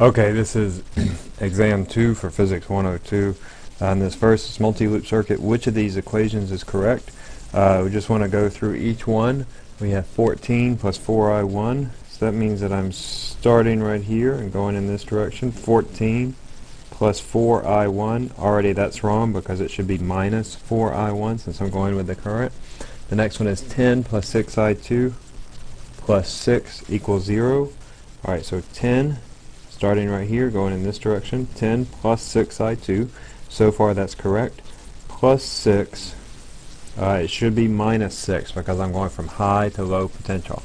Okay, this is exam 2 for physics 102. In this first multi-loop circuit, which of these equations is correct? We just want to go through each one. We have 14 plus 4i1, so that means that I'm starting right here and going in this direction. 14 plus 4i1, already that's wrong because it should be minus 4i1 since I'm going with the current. The next one is 10 plus 6i2 plus 6 equals 0. Alright, so 10, starting right here, going in this direction, 10 plus 6i2, so far that's correct, plus 6, it should be minus 6 because I'm going from high to low potential.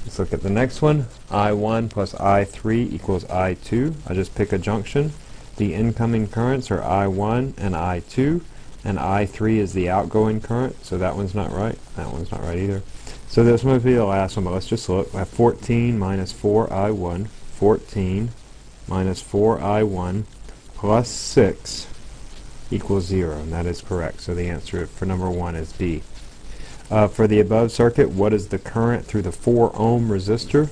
Let's look at the next one. I1 plus I3 equals I2. I just pick a junction. The incoming currents are I1 and I2, and I3 is the outgoing current, so that one's not right. That one's not right either. So this must be the last one, but let's just look. I have 14 minus 4i1, 14 minus 4i1 plus 6 equals 0, and that is correct. So the answer for number 1 is B. For the above circuit, what is the current through the 4 ohm resistor?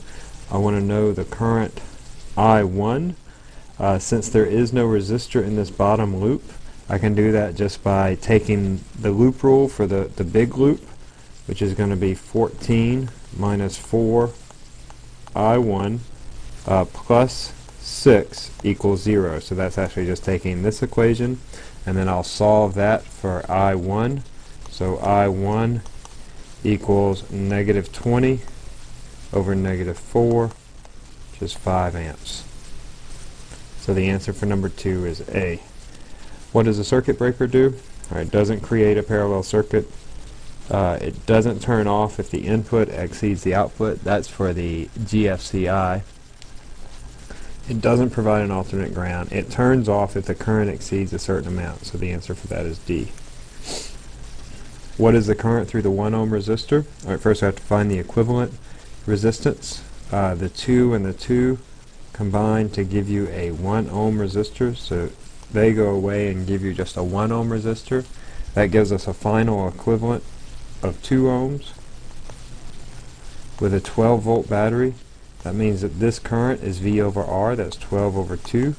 I want to know the current I1. Since there is no resistor in this bottom loop, I can do that just by taking the loop rule for the big loop, which is going to be 14 minus 4i1 plus 6 equals 0. So that's actually just taking this equation, and then I'll solve that for I1. So I1 equals negative 20 over negative 4, which is 5 amps. So the answer for number 2 is A. What does a circuit breaker do? It doesn't create a parallel circuit. It doesn't turn off if the input exceeds the output. That's for the GFCI. It doesn't provide an alternate ground. It turns off if the current exceeds a certain amount. So the answer for that is D. What is the current through the 1 ohm resistor? Alright, first I have to find the equivalent resistance. The 2 and the 2 combine to give you a 1 ohm resistor. So they go away and give you just a 1 ohm resistor. That gives us a final equivalent of 2 ohms with a 12 volt battery. That means that this current is V over R, that's 12 over 2,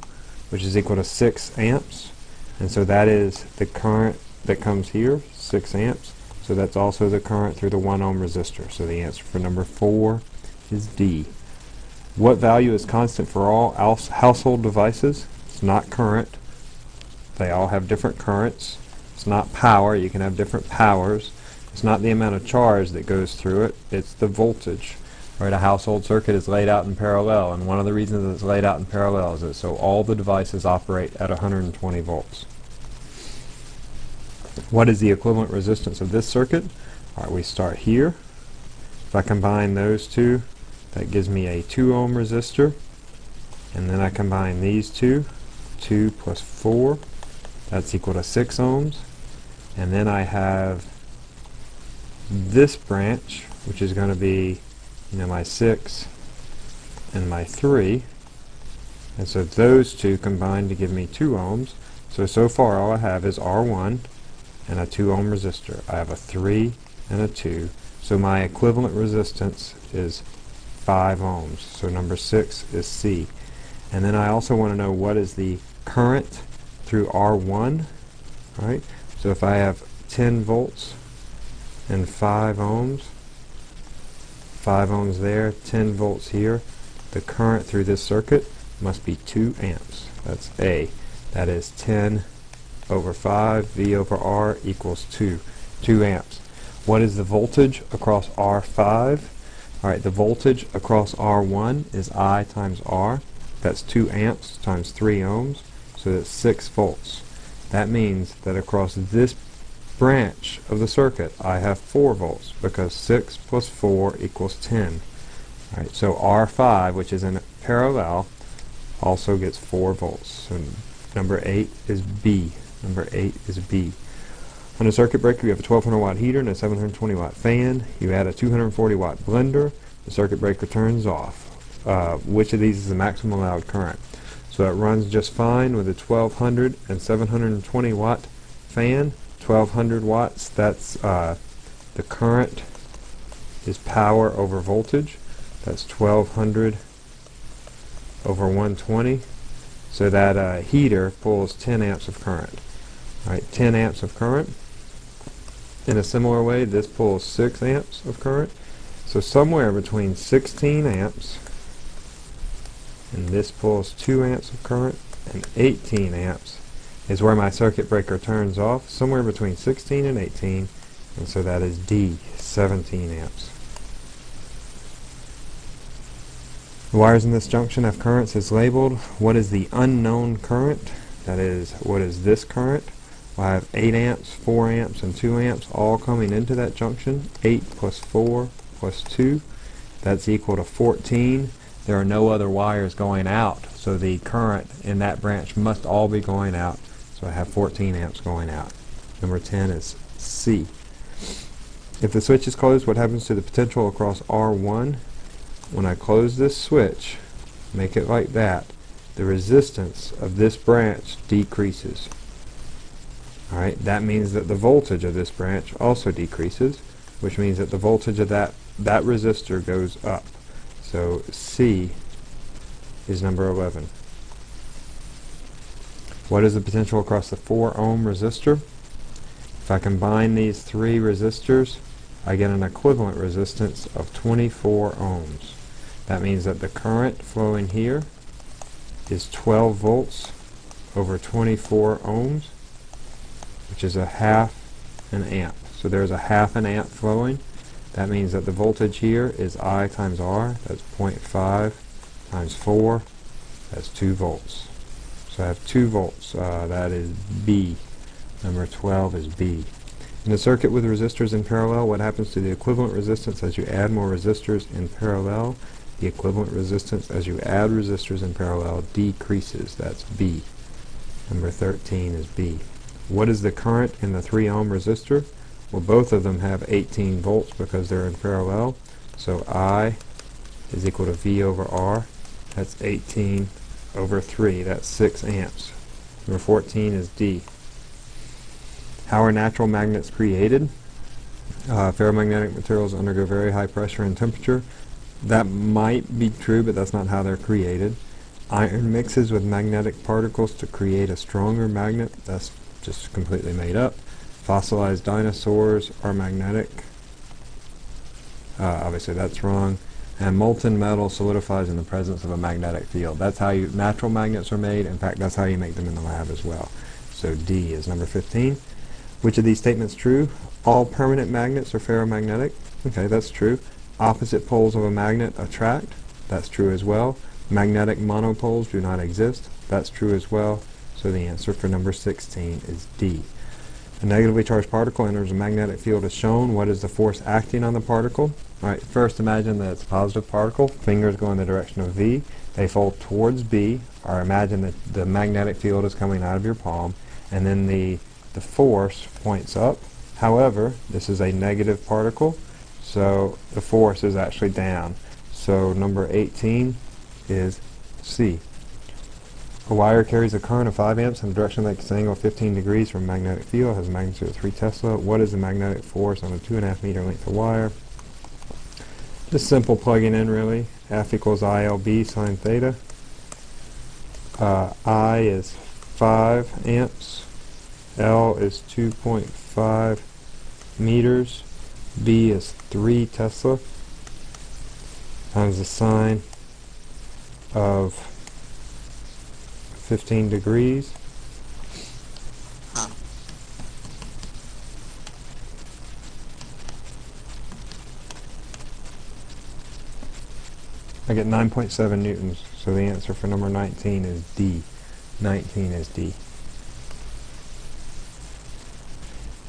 which is equal to 6 amps. And so that is the current that comes here, 6 amps. So that's also the current through the 1 ohm resistor. So the answer for number 4 is D. What value is constant for all household devices? It's not current. They all have different currents. It's not power. You can have different powers. It's not the amount of charge that goes through it. It's the voltage. Right, a household circuit is laid out in parallel, and one of the reasons it's laid out in parallel is that so all the devices operate at 120 volts. What is the equivalent resistance of this circuit? Alright, we start here. If I combine those two, that gives me a 2 ohm resistor, and then I combine these two, 2 plus 4, that's equal to 6 ohms, and then I have this branch, which is going to be my 6 and my 3, and so those two combine to give me 2 ohms. So far all I have is R1 and a 2 ohm resistor. I have a 3 and a 2, so my equivalent resistance is 5 ohms. So number 6 is C. And then I also want to know what is the current through R1. Right? So if I have 10 volts and 5 ohms, 5 ohms there, 10 volts here, the current through this circuit must be 2 amps. That's A. That is 10 over 5, V over R equals 2 amps. What is the voltage across R5? Alright, the voltage across R1 is I times R. That's 2 amps times 3 ohms, so that's 6 volts. That means that across this branch of the circuit I have 4 volts because 6 plus 4 equals 10. Alright, so R5, which is in parallel, also gets 4 volts. So number 8 is B. Number 8 is B. On a circuit breaker, you have a 1200 watt heater and a 720 watt fan. You add a 240 watt blender. The circuit breaker turns off. Which of these is the maximum allowed current? So it runs just fine with a 1200 and 720 watt fan. 1200 watts, that's the current is power over voltage. That's 1200 over 120. So that heater pulls 10 amps of current. Alright, 10 amps of current. In a similar way, this pulls 6 amps of current. So somewhere between 16 amps, and this pulls 2 amps of current, and 18 amps is where my circuit breaker turns off, somewhere between 16 and 18, and so that is D, 17 amps. The wires in this junction have currents as labeled. What is the unknown current? That is, what is this current? Well, I have 8 amps, 4 amps, and 2 amps all coming into that junction. 8 plus 4 plus 2, that's equal to 14. There are no other wires going out, so the current in that branch must all be going out. So I have 14 amps going out. Number 10 is C. If the switch is closed, what happens to the potential across R1? When I close this switch, make it like that, the resistance of this branch decreases. Alright, that means that the voltage of this branch also decreases, which means that the voltage of that resistor goes up. So C is number 11. What is the potential across the 4 ohm resistor? If I combine these 3 resistors, I get an equivalent resistance of 24 ohms. That means that the current flowing here is 12 volts over 24 ohms, which is a half an amp. So there's a half an amp flowing. That means that the voltage here is I times R. That's 0.5 times 4. That's 2 volts. So I have 2 volts. That is B. Number 12 is B. In a circuit with resistors in parallel, what happens to the equivalent resistance as you add more resistors in parallel? The equivalent resistance as you add resistors in parallel decreases. That's B. Number 13 is B. What is the current in the 3 ohm resistor? Well, both of them have 18 volts because they're in parallel. So I is equal to V over R. That's 18 over 3. That's 6 amps. Number 14 is D. How are natural magnets created? Ferromagnetic materials undergo very high pressure and temperature. That might be true, but that's not how they're created. Iron mixes with magnetic particles to create a stronger magnet. That's just completely made up. Fossilized dinosaurs are magnetic. Obviously that's wrong. And molten metal solidifies in the presence of a magnetic field. That's how natural magnets are made. In fact, that's how you make them in the lab as well. So D is number 15. Which of these statements true? All permanent magnets are ferromagnetic. Okay, that's true. Opposite poles of a magnet attract. That's true as well. Magnetic monopoles do not exist. That's true as well. So the answer for number 16 is D. A negatively charged particle enters a magnetic field as shown. What is the force acting on the particle? Alright, first imagine that it's a positive particle. Fingers go in the direction of V. They fold towards B, or imagine that the magnetic field is coming out of your palm, and then the force points up. However, this is a negative particle, so the force is actually down. So number 18 is C. A wire carries a current of 5 amps in the direction of an angle of 15 degrees from a magnetic field, has a magnitude of 3 Tesla. What is the magnetic force on a 2.5 meter length of wire? Just simple plugging in, really. F equals ILB sine theta. I is 5 amps. L is 2.5 meters. B is 3 Tesla times the sine of 15 degrees. I get 9.7 newtons, so the answer for number 19 is D. 19 is D.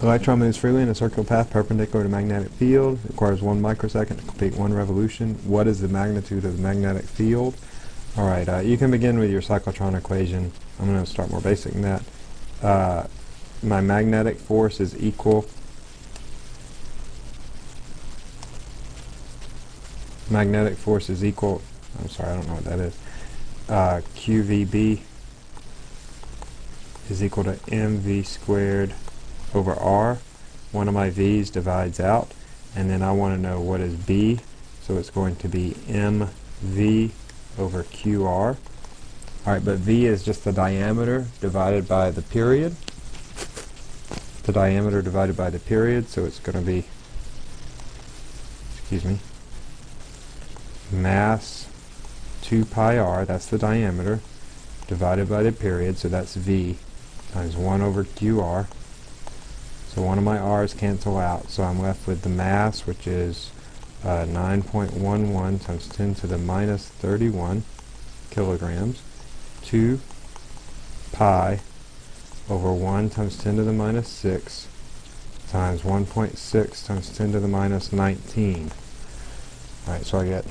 Electron moves freely in a circular path perpendicular to magnetic field. It requires 1 microsecond to complete 1 revolution. What is the magnitude of the magnetic field? Alright, you can begin with your cyclotron equation. I'm going to start more basic than that. My magnetic force is equal. Magnetic force is equal. I'm sorry, I don't know what that is. QVB is equal to mv squared over r. One of my v's divides out, and then I want to know what is b, so it's going to be mv over QR. Alright, but V is just the diameter divided by the period. The diameter divided by the period, so it's going to be, mass 2 pi r, that's the diameter, divided by the period, so that's V, times 1 over QR. So one of my r's cancel out, so I'm left with the mass, which is 9.11 times 10 to the minus 31 kilograms, 2 pi over 1 times 10 to the minus 6 times 1.6 times 10 to the minus 19. Alright, so I get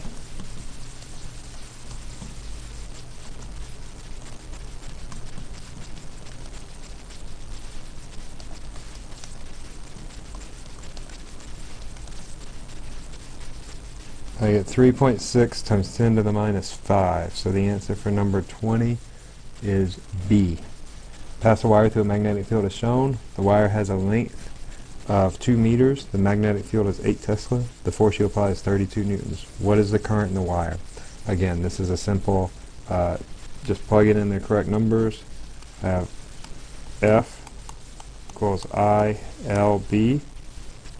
I get 3.6 times 10 to the minus 5. So the answer for number 20 is B. Pass a wire through a magnetic field as shown. The wire has a length of 2 meters. The magnetic field is 8 Tesla. The force you apply is 32 newtons. What is the current in the wire? Again, this is a simple, just plug it in the correct numbers. I have F equals ILB.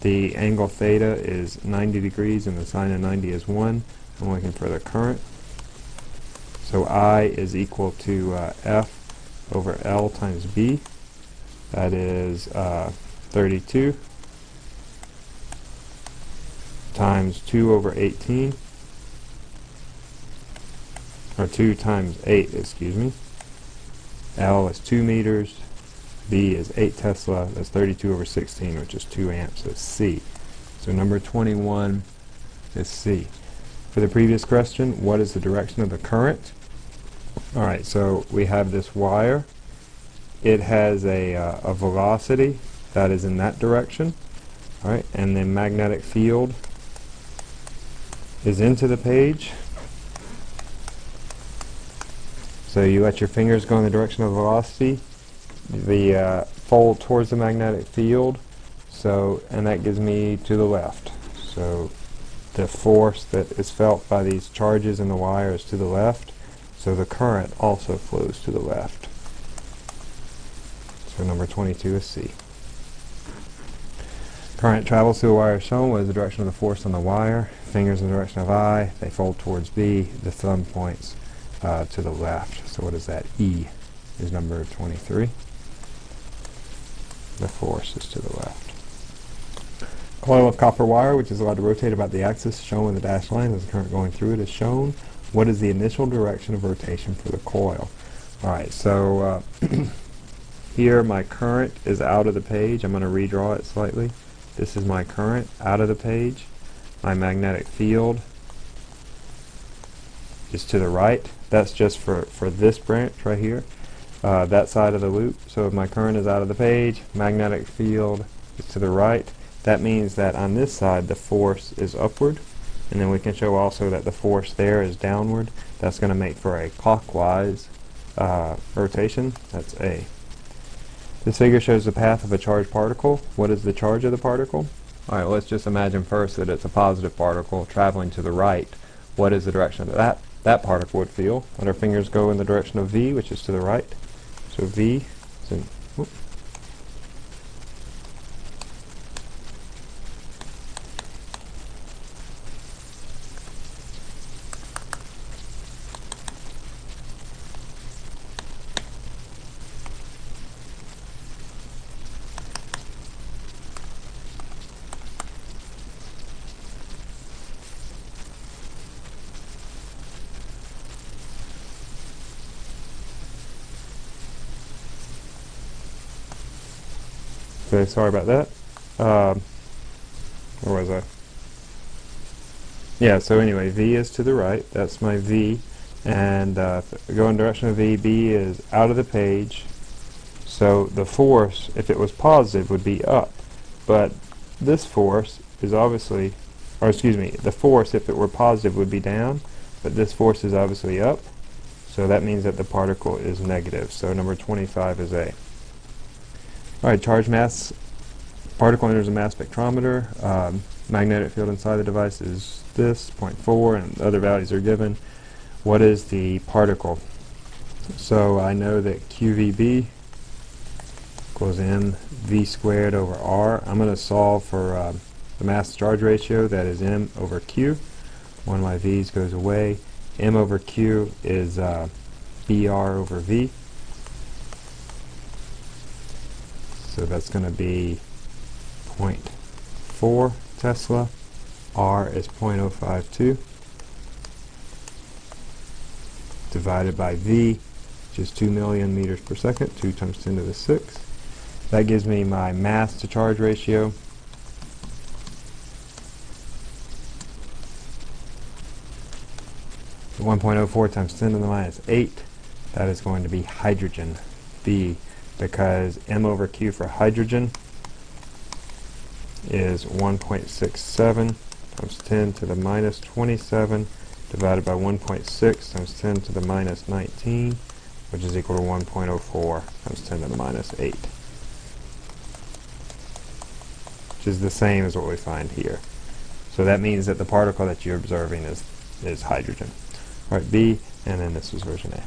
The angle theta is 90 degrees and the sine of 90 is 1. I'm looking for the current. So I is equal to F over L times B. That is 32 times 2 over 18, or 2 times 8, excuse me. L is 2 meters. B is 8 Tesla, that's 32 over 16, which is 2 amps, that's C. So number 21 is C. For the previous question, what is the direction of the current? Alright, so we have this wire. It has a velocity that is in that direction. Alright, and the magnetic field is into the page. So you let your fingers go in the direction of the velocity. The fold towards the magnetic field, and that gives me to the left. So the force that is felt by these charges in the wire is to the left, so the current also flows to the left. So number 22 is C. Current travels through a wire shown. What is the direction of the force on the wire? Fingers in the direction of I, they fold towards B, the thumb points to the left. So what is that? E is number 23. The force is to the left. Coil of copper wire, which is allowed to rotate about the axis shown with the dashed line as the current going through it is shown. What is the initial direction of rotation for the coil? Alright, so here my current is out of the page. I'm going to redraw it slightly. This is my current out of the page. My magnetic field is to the right. That's just for this branch right here. That side of the loop. So if my current is out of the page, magnetic field is to the right. That means that on this side the force is upward, and then we can show also that the force there is downward. That's going to make for a clockwise rotation. That's A. This figure shows the path of a charged particle. What is the charge of the particle? Alright, let's just imagine first that it's a positive particle traveling to the right. What is the direction that particle would feel? Let our fingers go in the direction of V, which is to the right. So V is in, okay, sorry about that. Where was I? Yeah, so anyway, V is to the right. That's my V. And if I go in the direction of V, B is out of the page. So the force, if it was positive, would be up. But this force is obviously, or excuse me, the force, if it were positive, would be down. But this force is obviously up. So that means that the particle is negative. So number 25 is A. Alright, charge mass. Particle enters a mass spectrometer. Magnetic field inside the device is this, 0.4, and other values are given. what is the particle? So I know that QVB equals mv squared over r. I'm going to solve for the mass to charge ratio, that is m over q. One of my v's goes away. M over q is br over v. So that's going to be 0.4 Tesla. R is 0.052 divided by V, which is 2 million meters per second, 2 times 10 to the 6. That gives me my mass to charge ratio. The 1.04 times 10 to the minus 8, that is going to be hydrogen, B, because m over q for hydrogen is 1.67 times 10 to the minus 27 divided by 1.6 times 10 to the minus 19, which is equal to 1.04 times 10 to the minus 8, which is the same as what we find here. So that means that the particle that you're observing is hydrogen. All right, B, and then this was version A.